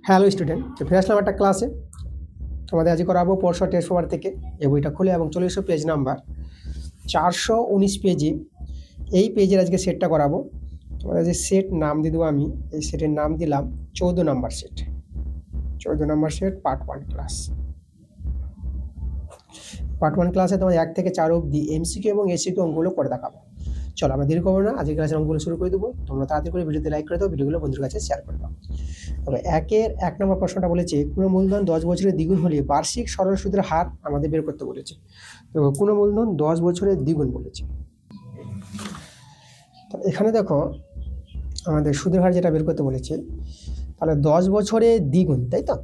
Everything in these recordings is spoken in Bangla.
হ্যালো স্টুডেন্ট, ফিরে আসলাম একটা ক্লাসে। তোমাদের আজকে করাবো পরশু টেস্ট পেপার থেকে এই বইটা খুলে এবং চলে এসো পেজ নাম্বার 419 পেজে। এই পেজের আজকে সেটটা করাবো। তোমাদের যে সেট নাম দিয়ে দেবো আমি, এই সেটের নাম দিলাম 14 নম্বর সেট। 14 নম্বর সেট পার্ট 1 ক্লাস। পার্ট 1 ক্লাসে তোমার 1 থেকে 4 অবধি এমসিকিউ এবং এসিকিউ অঙ্কগুলো করে দেখাবো। চলো আমরা দেরি করবো না, আজকের ক্লাসের অঙ্কগুলো শুরু করে দেবো। তোমরা তাড়াতাড়ি করে ভিডিওতে লাইক করে দাও, ভিডিওগুলো বন্ধুদের কাছে শেয়ার করে দাও। তবে 1 নম্বর প্রশ্নটা বলেছে কোনো মূলধন 10 বছরের দ্বিগুণ হলে বার্ষিক সরল সুদের হার আমাদের বের করতে বলেছে। তো কোনো মূলধন 10 বছরের দ্বিগুণ বলেছে। তো এখানে দেখো আমাদের সুদের হার যেটা বের করতে বলেছে, তাহলে 10 বছরে দ্বিগুণ, তাই তো?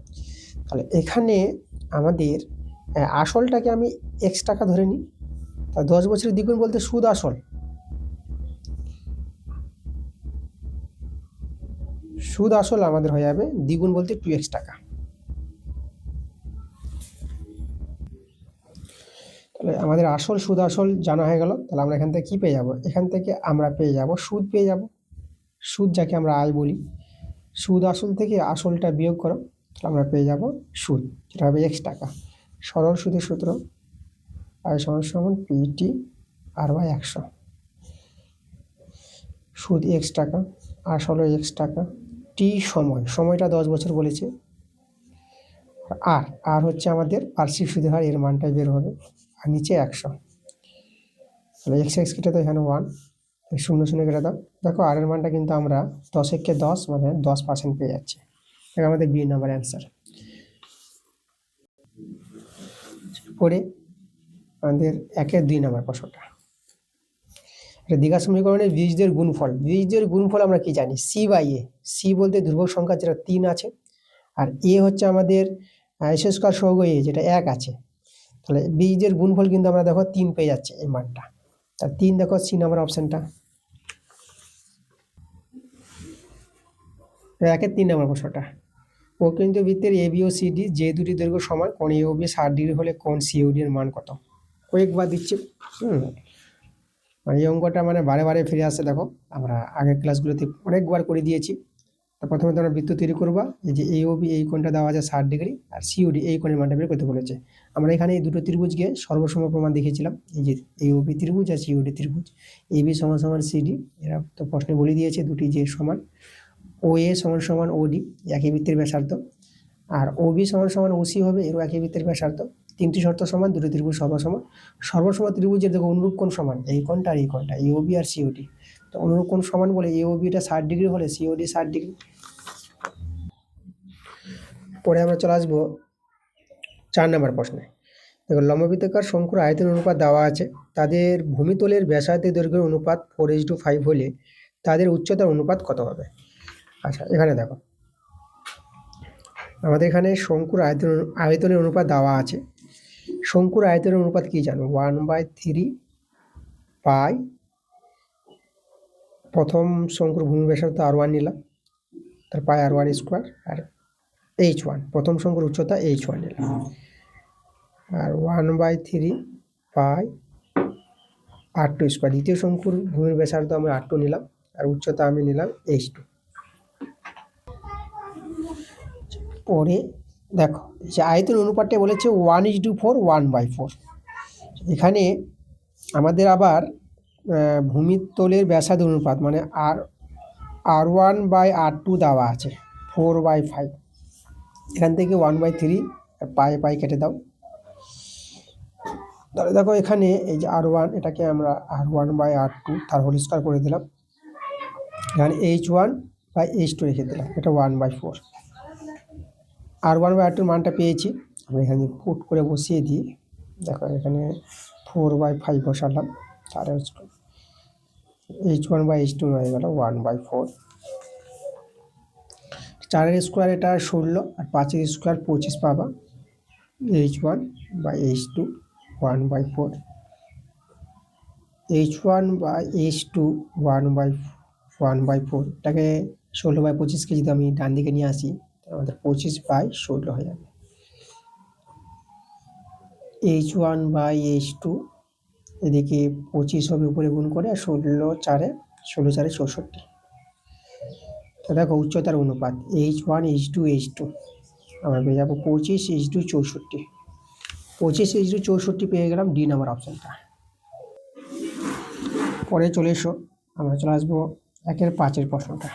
তাহলে এখানে আমাদের আসলটাকে আমি x টাকা ধরে নিই। তা 10 বছরের দ্বিগুণ বলতে সুদ আসল, সুদ আসল আমাদের হয়ে যাবে দ্বিগুণ বলতে 2x টাকা। তাহলে আমাদের আসল সুদ আসল জানা হয়ে গেল। তাহলে আমরা এখান থেকে কী পেয়ে যাব? এখান থেকে আমরা পেয়ে যাব সুদ পেয়ে যাব। সুদ যাকে আমরা আয় বলি, সুদ আসল থেকে আসলটা বিয়োগ করো, তাহলে আমরা পেয়ে যাব সুদ, যেটা হবে x টাকা। সরল সুদের সূত্র আয় সমান পিটি আর বাই 100। সুদ x টাকা, আসল x টাকা, টি সময়টা 10 বছর বলেছে, আর হচ্ছে আমাদের বার্ষিক সুদের হার, এর মানটাই বের হবে, আর নিচে 100। তাহলে x কেটে দাও, এখানে 1, 0 কেটে দাও। দেখো আর এর মানটা কিন্তু আমরা 10 একে 10 মানে 10% পেয়ে যাচ্ছি। এটা আমাদের বি নাম্বার অ্যান্সার। পরে আমাদের 1-এর 2 নম্বর প্রশ্নটা, এটা দ্বিঘাত সমীকরণের বীজদের গুণফল। বীজদের গুণফল আমরা কি জানি? C by A. সি বলতে ধ্রুবক সংখ্যা যেটা 3 আছে, আর এ হচ্ছে আমাদের এস স্কয়ার সহগ এ যেটা 1 আছে। তাহলে বীজদের গুণফল কিন্তু আমরা দেখো 3 পেয়ে যাচ্ছে এই মানটা। তা 3 দেখো সি নাম্বার অপশনটা, 1-এর 3 নম্বর প্রশ্নটা। প্রকৃত বৃত্তের A B O C D যে দুটি দৈর্ঘ্য সমান, কোণ এ ও বি 60 ডিগ্রি হলে কোণ সি ও ডি এর মান কত? কয়েকবার দিচ্ছি। এই অঙ্কটা বারে বারে ফিরে আসে। দেখো আমরা আগের ক্লাসগুলোতে অনেকবার করে দিয়েছি। তো প্রথমে তোমরা বৃত্ত তৈরি করবা। এই যে এ ও বি, এই কোণটা দেওয়া আছে 60 ডিগ্রি, আর সিওডি এই কোণের মানটা বের করতে বলেছে। আমরা এখানে এই দুটো ত্রিভুজকে সর্বসম প্রমাণ দেখিয়েছিলাম। এই যে এ ও বি ত্রিভুজ আর সিওডি ত্রিভুজ, এ বি সমান সমান সিডি, এরা তো প্রশ্নে বলে দিয়েছে দুটি যে সমান। ও এ সমান সমান ওডি, একই বৃত্তের ব্যাসার্ধ, আর ও বি সমান সমান ওসি হবে, এরও একই বৃত্তের ব্যাসার্ধ। তিনটি শর্ত সমান, দুটি ত্রিভুজ সর্বসম। সর্বসম ত্রিভুজের দেখো অনুরূপ কোণ সমান, এই কোণটা আর এই কোণটা, এ ও বি আর সিওডি। তো অনুরূপ কোণ সমান বলে এ ও বিটা 60 ডিগ্রি হলে সিওডি 60 ডিগ্রি। পরে আমরা চলে আসবো 4 নম্বর প্রশ্নে। দেখো লম্ববৃত্তাকার শঙ্কুর আয়তন অনুপাত দেওয়া আছে, তাদের ভূমিতলের ব্যাসার্ধের দৈর্ঘ্যের অনুপাত 4:5 হলে তাদের উচ্চতার অনুপাত কত হবে? আচ্ছা এখানে দেখো আমাদের এখানে শঙ্কুর আয়তনের অনুপাত দেওয়া আছে। শঙ্কুর আয়তনের অনুপাত কি জানো? 1/3 পাই, প্রথম শঙ্কুর ভূমি ব্যাসার্ধ r1 নিলাম, তার পাই r1 স্কোয়ার, আর h1 প্রথম শঙ্কুর উচ্চতা h1 নিলাম, আর 1/3 পাই r2 স্কোয়ার, দ্বিতীয় শঙ্কুর ভূমির ব্যাসার্ধ আমরা r2 নিলাম, আর উচ্চতা আমি নিলাম h2। পরে দেখো যে আয়তন অনুপাতটা বলেছে 1:4 1/4। এখানে আমাদের আবার ভূমিতলের ব্যাসার্ধ অনুপাত r1/r2 দেওয়া আছে 4/5। এখান থেকে 1/3 পাই কেটে দাও। তাহলে দেখো এখানে এই যে r1, এটাকে আমরা r1/r2 তার হোল স্কয়ার করে দিলাম, এখানে h1/h2 রেখে দিলাম, এটা 1/4। r1/r2 মানটা পেয়েছি, আমরা এখানে পুট করে বসিয়ে দিই। দেখো এখানে 4/5 বসালাম, তার h1/h2 হয়ে গেল 1/4। 4-এর স্কোয়ার এটা 16, আর 5-এর স্কোয়ার 25 পাবা, h1/h2 1/4, h1/h2 1/4। এটাকে 16/25কে যদি আমি ডান দিকে নিয়ে আসি, আমাদের 25/16 হয়ে যাবে। h1/h2 এদিকে 25 হবে উপরে গুণ করে, আর 16 4 64। তো দেখো উচ্চতার অনুপাত H1 H2 H2 আমরা পেয়ে যাবো 25:64। 25:64 পেয়ে গেলাম ডি নাম্বার অপশানটা। পরে চলে এসো, আমরা চলে আসবো 1-5 প্রশ্নটা।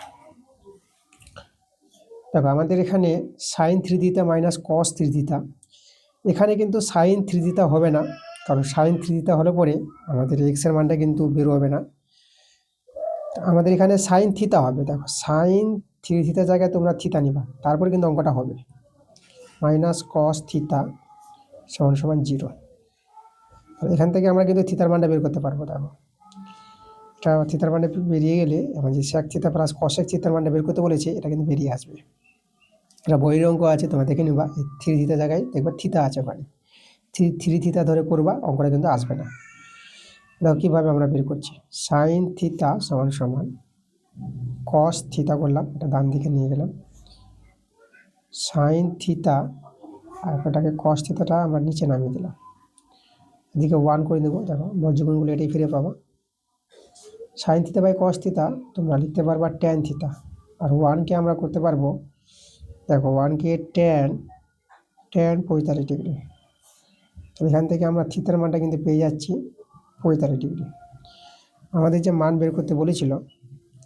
দেখো আমাদের এখানে sin 3θ মাইনাস cos 3θ, এখানে কিন্তু sin 3θ হবে না, কারণ sin 3θ হলে পরে আমাদের এক্সের মানটা কিন্তু বের হবে না। আমাদের এখানে sin θ হবে। দেখো sin 3θ জায়গায় তোমরা থিতা নিবা, তারপরে কিন্তু অঙ্কটা হবে মাইনাস cos θ সমান সমান 0। এখান থেকে আমরা কিন্তু থিতার মানটা বের করতে পারবো। দেখো এটা থিতার মানটা বেরিয়ে গেলে এখন যে sec θ প্লাস cosec থিতার মানটা বের করতে বলেছে, এটা কিন্তু বেরিয়ে আসবে। এটা বইয়ের অঙ্ক আছে, তোমরা দেখে নিবা। 3θ জায়গায় দেখবা থিতা আছে, ওখানে 3θ ধরে করবা, অঙ্কটা কিন্তু আসবে না। দেখো কীভাবে আমরা বের করছি, sin θ সমান সমান cos θ করলাম, এটা ডান দিকে নিয়ে গেলাম, sin θ আর এটাকে cos θটা আমরা নিচে নামিয়ে দিলাম, এদিকে 1 করে দেবো। দেখো বর্গমূলগুলো এটাই ফিরে পাবো। sin θ বাই cos θ তোমরা লিখতে পারবা tan θ, আর 1কে আমরা করতে পারবো, দেখো 1কে tan 45 ডিগ্রি। তো এখান থেকে আমরা থিতার মানটা কিন্তু পেয়ে যাচ্ছি 45 ডিগ্রি। আমাদের যে মান বের করতে বলেছিল,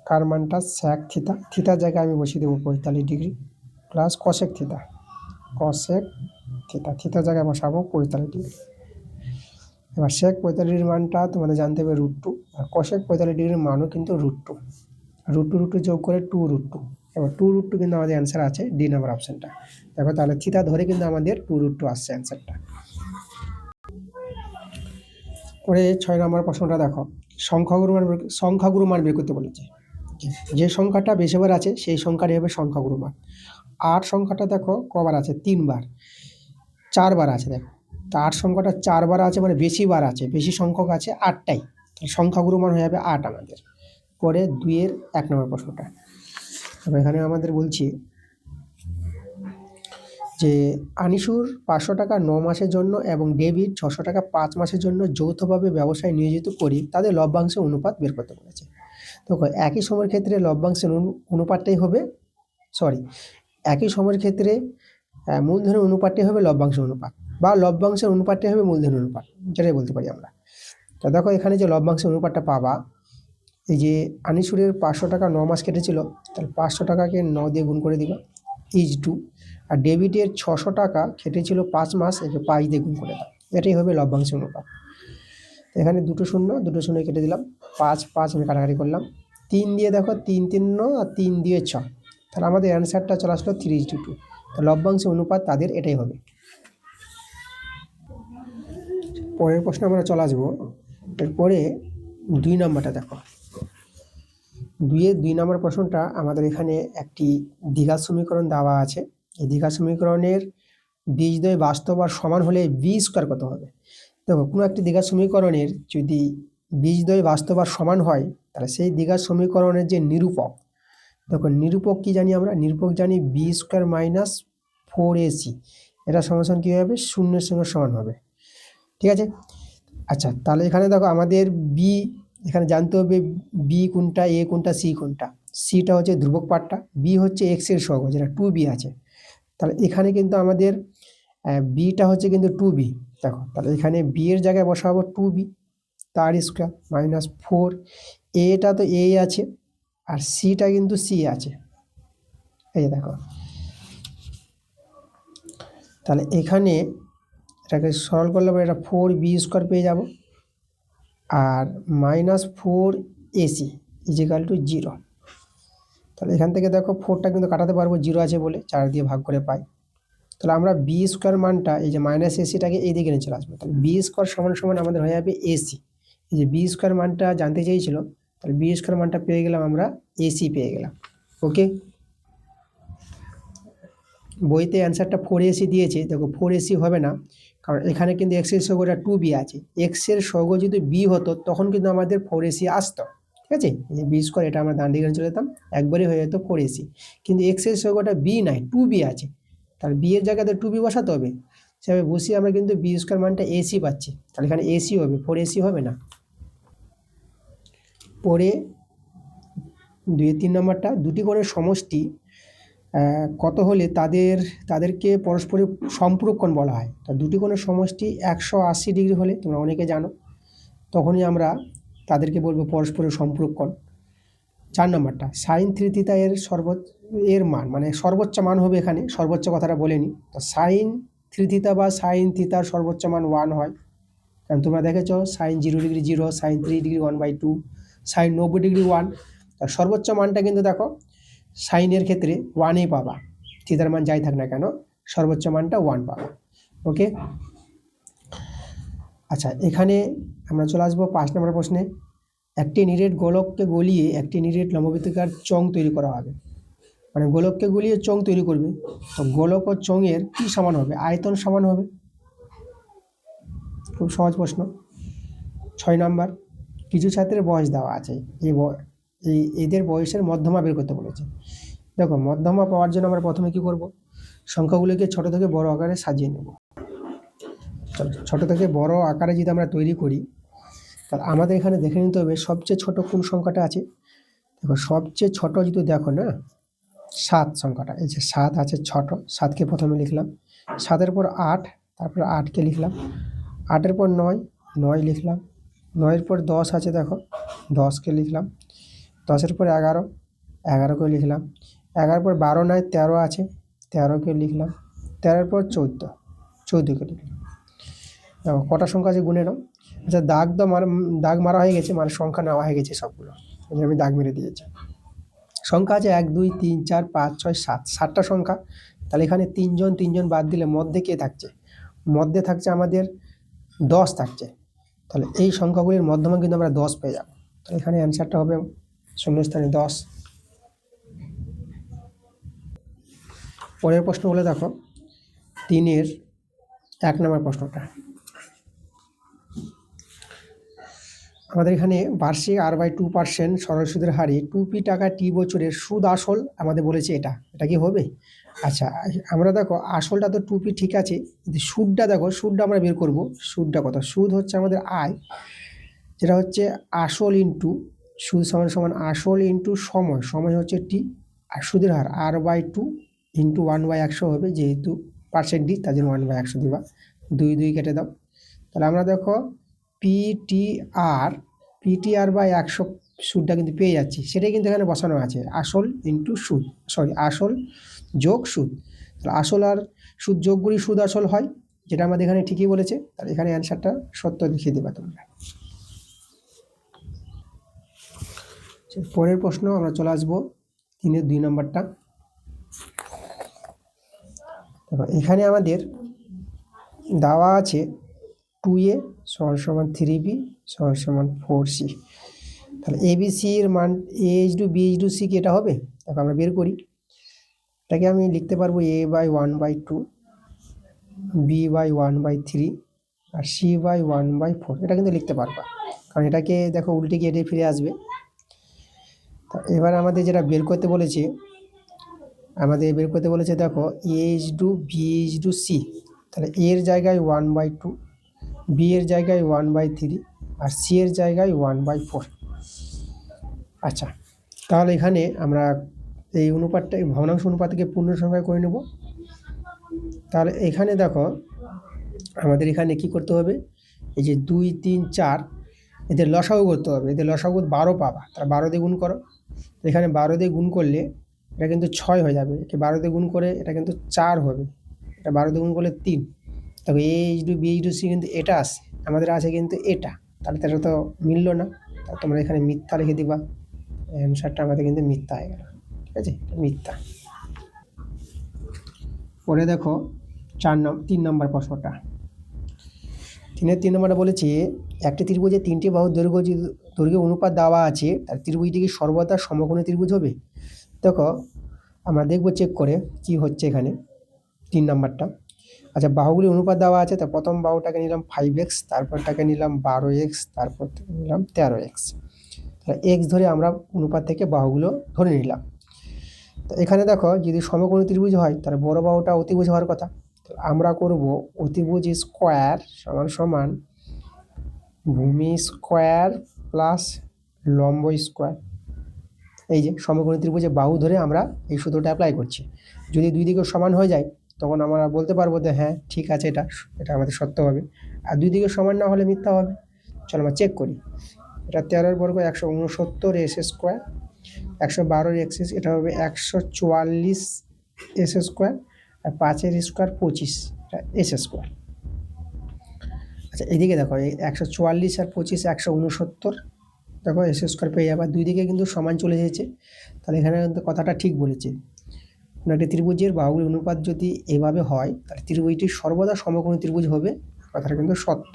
কার মানটা, sec θ, থিতার জায়গায় আমি বসিয়ে দেবো 45 ডিগ্রি প্লাস cosec θ, cosec θ, থিতার জায়গায় বসাবো 45 ডিগ্রি। এবার sec 45 ডিগ্রির মানটা তোমাদের জানতে হবে √2, আর cosec 45 ডিগ্রির মানও কিন্তু √2, √2 যোগ করে 2√2। এবার 2√2 কিন্তু আমাদের অ্যান্সার আছে ডি নাম্বার অপশানটা। দেখো তাহলে থিতা ধরে কিন্তু আমাদের 2√2 আসছে অ্যান্সারটা। পরে 6 নম্বর প্রশ্নটা দেখো, সংখ্যাগুরু মান বের করতে বলেছে। যে সংখ্যাটা বেশিবার আছে সেই সংখ্যাটি হবে সংখ্যাগুরু মান। 8 সংখ্যাটা দেখো কবার আছে, 3 বার, 4 বার আছে। দেখো তো 8 সংখ্যাটা 4 বার আছে, মানে বেশি বার আছে, বেশি সংখ্যক আছে 8টাই, তাহলে সংখ্যাগুরু মান হয়ে যাবে 8 আমাদের। পরে 2-এর 1 নম্বর প্রশ্নটা, তবে এখানে আমাদের বলছি যে আনিসুর 500 টাকা 9 মাসের জন্য এবং ডেভিড 600 টাকা 5 মাসের জন্য যৌথভাবে ব্যবসায় নিয়োজিত করি তাদের লভ্যাংশের অনুপাত বের করতে বলেছে। তো একই সময়ের ক্ষেত্রে লভ্যাংশের অনুপাতটাই হবে, একই সময়ের ক্ষেত্রে মূলধনের অনুপাতটাই হবে লভ্যাংশের অনুপাত, বা লভ্যাংশের অনুপাতটাই হবে মূলধনের অনুপাত, যেটাই বলতে পারি আমরা। তো দেখো এখানে যে লভ্যাংশের অনুপাতটা পাবা, এই যে আনিসুরের 500 টাকা 9 মাস কেটেছিল, তাহলে 500 টাকাকে 9 দিয়ে গুণ করে দিবা = 2, আর ডেবিটের 600 টাকা কেটেছিল 5 মাস, একে 5 দিয়ে গুণ করে দাও, এটাই হবে লভ্যাংশের অনুপাত। এখানে 2 শূন্য কেটে দিলাম, 5 আমি কাটাকাটি করলাম, 3 দিয়ে দেখো 3 3 9 আর 3 দিয়ে 6, তাহলে আমাদের অ্যান্সারটা চলে আসলো 3:2। তো লভ্যাংশের অনুপাত তাদের এটাই হবে। পরের প্রশ্নে আমরা চলে আসবো। এরপরে 2 নম্বরটা দেখো, 2-এর 2 নম্বর প্রশ্নটা আমাদের এখানে একটি দ্বিঘাত সমীকরণ দেওয়া আছে। এই দ্বিঘাত সমীকরণের বীজদ্বয় বাস্তব আর সমান হলে b² কত হবে। দেখো কোনো একটি দ্বিঘাত সমীকরণের যদি বীজদ্বয় বাস্তব আর সমান হয়, তাহলে সেই দ্বিঘাত সমীকরণের যে নিরূপক, দেখো নিরূপক কি জানি আমরা, নিরূপক জানি b² - 4ac, এটা সমান কী হবে, 0-এর সঙ্গে সমান হবে। ঠিক আছে, আচ্ছা তাহলে এখানে দেখো আমাদের বি, এখানে জানতে হবে বি কোনটা, এ কোনটা, সি কোনটা। সিটা হচ্ছে ধ্রুবক পার্টটা, বি হচ্ছে এক্সের সহগ, যেটা 2b আছে। তাহলে এখানে কিন্তু আমাদের বিটা হচ্ছে কিন্তু 2b। দেখো তাহলে এখানে বি এর জায়গায় বসাবো 2b তার স্কোয়ার -4, এটা তো এ আছে আর সিটা কিন্তু সি আছে, এই যে দেখো। তাহলে এখানে এটাকে সরল করলে এটা 4b² পেয়ে যাব, আর -4ac = 0। তাহলে এখান থেকে দেখো 4টা কিন্তু কাটাতে পারবো, 0 আছে বলে 4 দিয়ে ভাগ করে পাই। তাহলে আমরা b² মানটা, এই যে -ac-টাকে এই দিকে নিয়ে চলে আসবো, তাহলে b² সমান আমাদের হয়ে যাবে ac। এই যে b² মানটা জানতে চেয়েছিল, তাহলে b² মানটা পেয়ে গেলাম আমরা, ac পেয়ে গেলাম। ওকে, বইতে অ্যান্সারটা 4ac দিয়েছে। দেখো 4ac হবে না, কারণ এখানে কিন্তু এক্সের সহগটা 2b আছে, এক্সের সহগ যদি b হতো তখন কিন্তু আমাদের 4ac আসতো। ঠিক আছে, এই যে b², এটা আমরা ডান দিকে চলে যেতাম, একবারই হয়ে যেত 4ac, কিন্তু এক্সের সহগটা b নাই, 2b আছে, তাহলে b এর জায়গাতে 2b বসাতে হবে। সেভাবে বসিয়ে আমরা কিন্তু b² মানটা ac পাচ্ছি, তাহলে এখানে ac হবে, 4ac হবে না। পরে 3 নম্বরটা, দুটি কোণের সমষ্টি কত হলে তাদেরকে পরস্পরের সম্পূরক কোণ বলা হয়। তো দুটি কোণের সমষ্টি 180 ডিগ্রি হলে, তোমরা অনেকে জানো, তখনই আমরা তাদেরকে বলবো পরস্পরের সম্পূরক কোণ। 4 নম্বরটা, সাইন থ্রি থিটা এর মান, মানে সর্বোচ্চ মান হবে, এখানে সর্বোচ্চ কথাটা বলেনি। তো সাইন থ্রি থিটা বা সাইন থিটার সর্বোচ্চ মান 1 হয়, কারণ তোমরা দেখেছো sine 0 degree 0, sine 3 degree 1/2, sine 90 degree 1। তার সর্বোচ্চ মানটা কিন্তু দেখো সাইনের ক্ষেত্রে 1-ই পাবা, থিটার মান যাই থাক না কেন সর্বোচ্চ মানটা 1 পাবা। ওকে, আচ্ছা, এখানে আমরা চলে আসবো 5 নম্বর প্রশ্নে। একটি নিরেট গোলককে গলিয়ে একটি নিরেট লম্ববৃত্তাকার চোঙ তৈরি করা হবে, মানে গোলককে গলিয়ে চোঙ তৈরি করবে। তো গোলক ও চোঙের কি সমান হবে? আয়তন সমান হবে। খুব সহজ প্রশ্ন। 6 নম্বর, কিছু ছাত্রের বয়স দেওয়া আছে, এদের বয়সের মধ্যমা বের করতে বলেছে। দেখো, মধ্যমা পাওয়ার জন্য আমরা প্রথমে কি করব? সংখ্যাগুলিকে ছোট থেকে বড় আকারে সাজিয়ে নেব। ছোট থেকে বড় আকারে যদি আমরা তৈরি করি, তাহলে আমাদের এখানে দেখে নিতে হবে সবচেয়ে ছোট কোন সংখ্যাটা আছে। দেখো, সবচেয়ে ছোট যদি দেখো না, 7 সংখ্যাটা, এই যে 7 আছে ছোট, 7কে প্রথমে লিখলাম। 7-এর পর 8, তারপর 8কে লিখলাম। 8-এর পর 9, 9 লিখলাম। 9-এর পর 10 আছে, দেখো 10কে লিখলাম। 10-এর পর 11, 11কে লিখলাম। 11-এর পর 12 নয় 13 আছে, 13কে লিখলাম। 13-এর পর 14, 14কে লিখলাম। দেখো কটা সংখ্যা আছে গুনে নাও। আচ্ছা, দাগ মারা হয়ে গেছে, মানে সংখ্যা নেওয়া হয়ে গেছে সবগুলো, আমি দাগ মেরে দিয়েছি। সংখ্যা আছে 1 2 3 4 5 6 7, 7টা সংখ্যা। তাহলে এখানে 3 জন বাদ দিলে মধ্যে কে থাকছে? মধ্যে থাকছে আমাদের 10 থাকছে। তাহলে এই সংখ্যাগুলির মধ্যমা কিন্তু আমরা 10 পেয়ে যাব। তাহলে এখানে অ্যান্সারটা হবে শূন্যস্থানে 10। পরের প্রশ্নগুলো দেখো, 3-এর 1 নম্বর প্রশ্নটা। আমাদের এখানে বার্ষিক R/2% সরল সুদের হারে 2p টাকা টি বছরের সুদ আসল আমাদের বলেছে, এটা কি হবে? আচ্ছা, আমরা দেখো আসলটা তো 2p ঠিক আছে, কিন্তু সুদটা দেখো, সুদটা আমরা বের করব। সুদটা কত? সুদ হচ্ছে আমাদের আয়, যেটা হচ্ছে আসল ইন্টু সুদ সমান সমান আসল ইন্টু সময়, সময় হচ্ছে টি, আর সুদের হার R/2 ইন্টু 1/100 হবে, যেহেতু পার্সেন্ট ডি তার জন্য 1/100 দিবা। 2 2 কেটে দাও। তাহলে আমরা দেখো PTR/100 সুদটা কিন্তু পেয়ে যাচ্ছি, সেটাই কিন্তু এখানে বসানো আছে, আসল ইন্টু সুদ, আসল যোগ সুদ। তাহলে আসল আর সুদ যোগ করি সুদ আসল হয়, যেটা আমাদের এখানে ঠিকই বলেছে। তাহলে এখানে অ্যান্সারটা সত্য দেখিয়ে দেবা তোমরা। পরের প্রশ্ন আমরা চলে আসবো 3-এর 2 নম্বরটা। দেখো, এখানে আমাদের দেওয়া আছে 2a = 3b = 4c। তাহলে ABC-র মান a/2 b/2 c কি এটা হবে? দেখো আমরা বের করি। এটাকে আমি লিখতে পারবো a/1/2, b/1/3 আর c/1/4, এটা কিন্তু লিখতে পারবা, কারণ এটাকে দেখো উল্টে গিয়ে এটাই ফিরে আসবে। এবার আমাদের যেটা বের করতে বলেছে, দেখো a/2 b/2 c। তাহলে এর জায়গায় 1/2, b এর জায়গায় 1/3 আর c এর জায়গায় 1/4। আচ্ছা, তাহলে এখানে আমরা এই অনুপাতটা, ভগ্নাংশ অনুপাতকে পূর্ণ সংখ্যায় করে নেব। তাহলে এখানে দেখো আমাদের এখানে কি করতে হবে? এই যে 2 3 4 এদের লসাগু করতে হবে। এদের লসাগু 12 পাবা, তাহলে 12 দিয়ে গুণ করো। এখানে 12 দিয়ে গুণ করলে এটা কিন্তু 6 হয়ে যাবে, একে 12 দিয়ে গুণ করে এটা কিন্তু 4 হবে, এটা 12 দিয়ে গুণ করলে 3। তবে a/2 b/2 c কিন্তু এটা আছে, আমাদের আছে কিন্তু এটা, তাহলে এটা তো মিললো না। তাহলে তোমরা এখানে মিথ্যা লিখে দিবা, অ্যান্সারটা আমাদের কিন্তু মিথ্যা হয়ে গেল, ঠিক আছে, মিথ্যা। পরে দেখো 3 নম্বর প্রশ্নটা। 3-এর 3 নম্বরটা বলেছে, একটি ত্রিভুজে 3টি বাহুর দৈর্ঘ্য অনুপাত দেওয়া আছে, তার ত্রিভুজটি কি সর্বদা সমকোণী ত্রিভুজ হবে? দেখো আমরা দেখবো চেক করে কি হচ্ছে এখানে 3 নম্বরটা। আচ্ছা, বাহুগুলি অনুপাত দেওয়া আছে, তার প্রথম বাহুটাকে নিলাম 5x, তারপরটাকে নিলাম 12x, তারপর নিলাম 13x। তাহলে x ধরে আমরা অনুপাত থেকে বাহুগুলো ধরে নিলাম। তো এখানে দেখো যদি সমকোণী ত্রিভুজ হয়, তাহলে বড় বাহুটা অতিভুজ হওয়ার কথা। আমরা করব অতিভুজ স্কোয়ার সমান সমান ভূমি স্কোয়ার প্লাস লম্ব স্কোয়ার। এই যে সমকোণী ত্রিভুজে বাহু ধরে আমরা এই সূত্রটা অ্যাপ্লাই করছি। যদি দুই দিকে সমান হয়ে যায় তখন আমরা বলতে পারবো যে হ্যাঁ ঠিক আছে, এটা এটা আমাদের সত্য হবে। আর দুই দিকে সমান না হলে মিথ্যা হবে। চলো আমরা চেক করি। এটা 13 বর্গ 169 এস স্কোয়ার, 112 এক্স, এটা হবে 144 এস স্কোয়ার, আর 5 স্কোয়ার 25, এটা এস স্কোয়ার। আচ্ছা এদিকে দেখো, এই 144 আর 25 169, দেখো এস স্কোয়ার পেয়ে যাবে। দুই দিকে কিন্তু সমান চলে এসেছে, তাহলে এখানে কিন্তু কথাটা ঠিক বলেছে। একটি ত্রিভুজের বাহুর অনুপাত যদি এভাবে হয় তাহলে ত্রিভুজটি সর্বদা সমকোণী ত্রিভুজ হবে, কথাটা কিন্তু সত্য।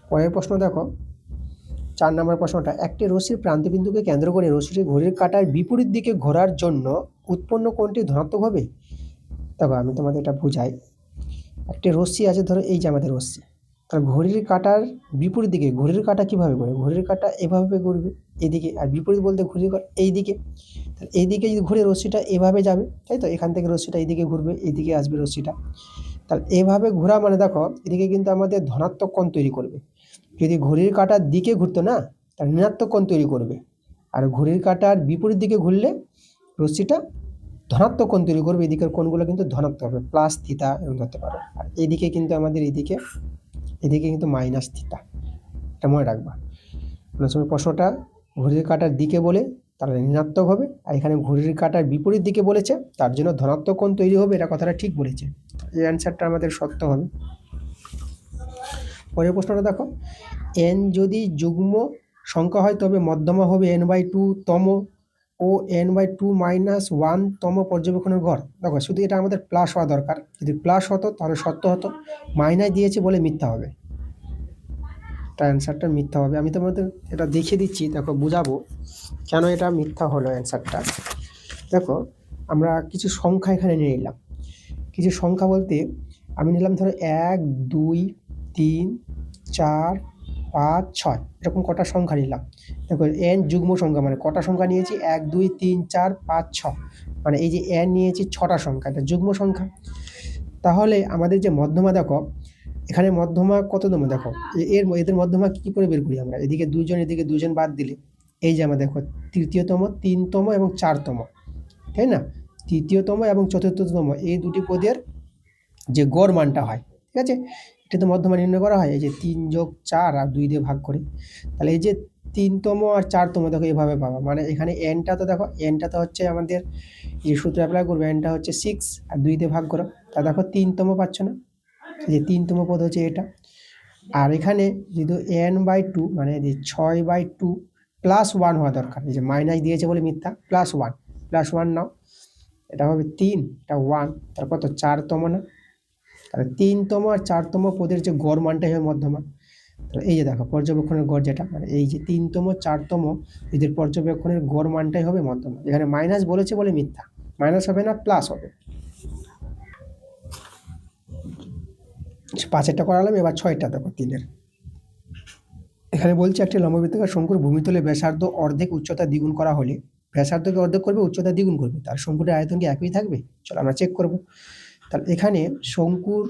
পরের প্রশ্ন দেখো, 4 নম্বর প্রশ্নটা, একটি রশ্মির প্রান্তবিন্দুকে কেন্দ্র করে রশ্মিটি ঘড়ির কাঁটার বিপরীত দিকে ঘোরার জন্য উৎপন্ন কোণটি ধনাত্মক হবে। দেখো আমি তোমাদের এটা বুঝাই। একটি রশ্মি আছে, ধরো এই যে আমাদের রশ্মি, তাহলে ঘড়ির কাঁটার বিপরীত দিকে, ঘড়ির কাঁটা কীভাবে ঘুরে, ঘড়ির কাঁটা এভাবে ঘুরবে এদিকে, আর বিপরীত বলতে ঘড়ির কাঁটা এইদিকে। তাহলে এইদিকে যদি ঘুরে রশ্মিটা এভাবে যাবে, তাই তো, এখান থেকে রশ্মিটা এইদিকে ঘুরবে, এইদিকে আসবে রশ্মিটা। তাহলে এভাবে ঘোরা মানে দেখো এদিকে কিন্তু আমাদের ধনাত্মক কোণ তৈরি করবে। যদি ঘড়ির কাঁটার দিকে ঘুরতো না, তাহলে ঋণাত্মক কোণ তৈরি করবে। আর ঘড়ির কাঁটার বিপরীত দিকে ঘুরলে রশ্মিটা ধনাত্মক কোণ তৈরি করবে। এদিকের কোণগুলো কিন্তু ধনাত্মক হবে, প্লাস থিতা এরকম ধরতে পারো। আর এইদিকে কিন্তু আমাদের এদিকে কিন্তু মাইনাস থিতা, এটা মনে রাখবা। অনেক সময় প্রশ্নটা ঘড়ির কাঁটার দিকে বলে তাহলে ঋণাত্মক হবে, আর এখানে ঘড়ির কাঁটার বিপরীত দিকে বলেছে তার জন্য ধনাত্মক কোণ তৈরি হবে, এটা কথাটা ঠিক বলেছে। এই অ্যান্সারটা আমাদের সত্য হবে। পরের প্রশ্নটা দেখো, এন যদি যুগ্ম সংখ্যা হয় তবে মধ্যমা হবে n/2 তম ও n/2 - 1 তম পর্যবেক্ষণের ঘর। দেখো শুধু এটা আমাদের প্লাস হওয়া দরকার, যদি প্লাস হতো তাহলে সত্য হতো, মাইনাস দিয়েছে বলে মিথ্যা হবে, তার অ্যান্সারটা মিথ্যা হবে। আমি তোমাদের এটা দেখিয়ে দিচ্ছি, দেখো বুঝাবো কেন এটা মিথ্যা হলো অ্যান্সারটা। দেখো আমরা কিছু সংখ্যা এখানে নিয়ে নিলাম, কিছু সংখ্যা বলতে আমি নিলাম ধরো 1 2 3 4 5 6, এরকম কটা সংখ্যা নিলাম। দেখো এন যুগ্ম সংখ্যা মানে কটা সংখ্যা নিয়েছি, 1 2 3 4 5 6, মানে এই যে এন নিয়েছি 6টা সংখ্যা, এটা যুগ্ম সংখ্যা। তাহলে আমাদের যে মধ্যমা দেখো, এখানে মধ্যমা কততম দেখো, এদের মধ্যমা কী করে বের করি আমরা, এদিকে দুইজন এদিকে দুজন বাদ দিলে এই যে আমরা দেখো তৃতীয়তম, 3তম এবং 4তম, তাই না, তৃতীয়তম এবং চতুর্থতম এই দুটি পদের যে গড় মানটা হয়, ঠিক আছে, এটা তো মধ্যমা নির্ণয় করা হয় এই যে 3 + 4 আর 2 দিয়ে ভাগ করে। তাহলে এই যে 3তম আর 4তম দেখো এভাবে পাবা, মানে এখানে এনটা তো দেখো, এনটা তো হচ্ছে আমাদের যে সূত্র অ্যাপ্লাই করবে, এনটা হচ্ছে 6 আর 2 দিয়ে ভাগ করো, তা দেখো 3তম পাচ্ছ না, এই যে 3তম পদ হচ্ছে এটা। আর এখানে যেহেতু n/2 মানে 6/2 +1 হওয়া দরকার, এই যে মাইনাস দিয়েছে বলে মিথ্যা, +1 নাও, এটা হবে 3, এটা 1, তার কত 4তম না, তাহলে 3তম আর 4তম পদের যে গড় মানটাই হয় মধ্যমা। তাহলে এই যে দেখো পর্যবেক্ষণের গড় যেটা, মানে এই যে 3তম 4তম এদের পর্যবেক্ষণের গড় মানটাই হবে মধ্যমা। এখানে মাইনাস বলেছে বলে মিথ্যা, মাইনাস হবে না, প্লাস হবে। 5-এরটা করালাম, এবার 6টা দেখো 3-এর। এখানে বলছে একটি লম্ববৃত্তাকার শঙ্কুর ভূমিতলে ব্যাসার্ধ অর্ধেক উচ্চতা দ্বিগুণ করা হলে, ব্যাসার্ধকে অর্ধেক করবে উচ্চতা দ্বিগুণ করবে, তার শঙ্কুটির আয়তন কি একই থাকবে? চলো আমরা চেক করব। তাহলে এখানে শঙ্কুর